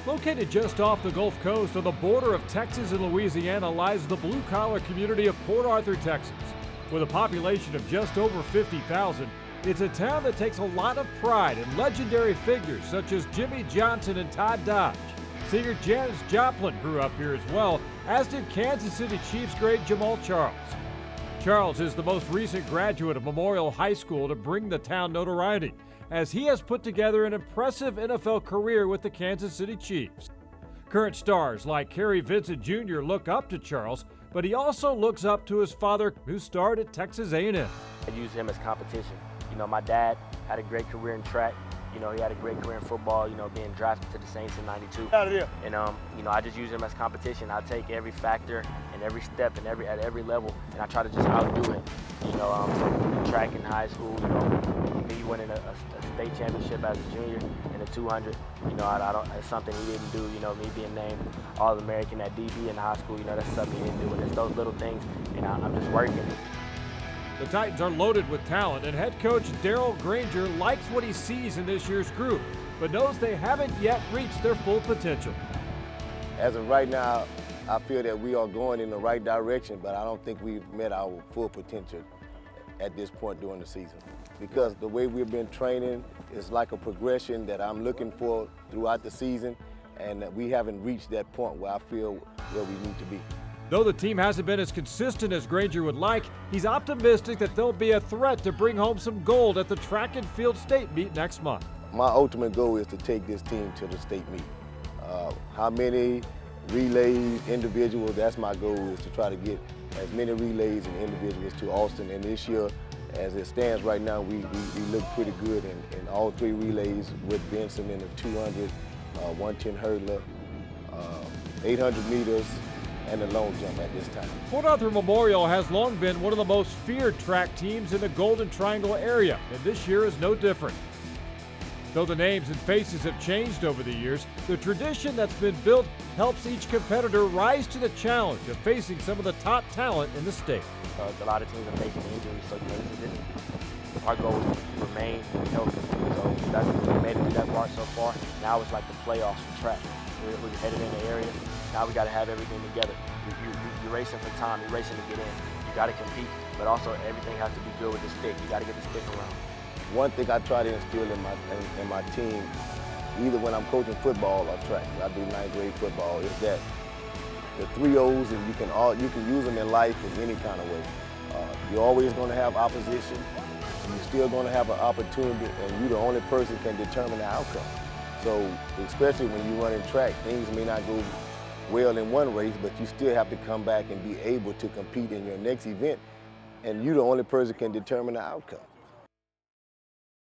Located just off the Gulf Coast on the border of Texas and Louisiana lies the blue-collar community of Port Arthur, Texas. With a population of just over 50,000, it's a town that takes a lot of pride in legendary figures such as Jimmy Johnson and Todd Dodge. Singer Janis Joplin grew up here as well, as did Kansas City Chiefs great Jamal Charles. Charles is the most recent graduate of Memorial High School to bring the town notoriety, as he has put together an impressive NFL career with the Kansas City Chiefs. Current stars like Kerry Vincent Jr. look up to Charles, but he also looks up to his father, who starred at Texas A&M. I use him as competition. You know, my dad had a great career in track. You know, he had a great career in football, you know, being drafted to the Saints in '92. And, you know, I just use him as competition. I take every factor and every step and at every level, and I try to just outdo it. You know, in track in high school, you know, me winning a state championship as a junior in the 200, you know, it's something he didn't do. You know, me being named All-American at DB in high school, you know, that's something he didn't do. And it's those little things, and I'm just working. The Titans are loaded with talent, and head coach Darrell Granger likes what he sees in this year's group, but knows they haven't yet reached their full potential. As of right now, I feel that we are going in the right direction, but I don't think we've met our full potential at this point during the season. Because the way we've been training is like a progression that I'm looking for throughout the season, and that we haven't reached that point where I feel where we need to be. Though the team hasn't been as consistent as Granger would like, he's optimistic that they'll be a threat to bring home some gold at the track and field state meet next month. My ultimate goal is to take this team to the state meet. How many relays, individuals, that's my goal, is to try to get as many relays and individuals to Austin. And this year, as it stands right now, we look pretty good in all three relays with Benson in the 200, 110 hurdler, 800 meters, and the long jump at this time. Port Arthur Memorial has long been one of the most feared track teams in the Golden Triangle area, and this year is no different. Though the names and faces have changed over the years, the tradition that's been built helps each competitor rise to the challenge of facing some of the top talent in the state. A lot of teams are facing injuries, so our goal is to remain healthy. So we made it through that part so far. Now it's like the playoffs for track. We're headed in the area. Now we got to have everything together. You're racing for time. You're racing to get in. You got to compete, but also everything has to be good with the stick. You got to get the stick around. One thing I try to instill in my team, either when I'm coaching football or track, I do ninth grade football, is that the 3 O's, and you can use them in life in any kind of way. You're always going to have opposition. You're still going to have an opportunity, and you're the only person can determine the outcome. So, especially when you run in track, things may not go well in one race, but you still have to come back and be able to compete in your next event, and you're the only person can determine the outcome.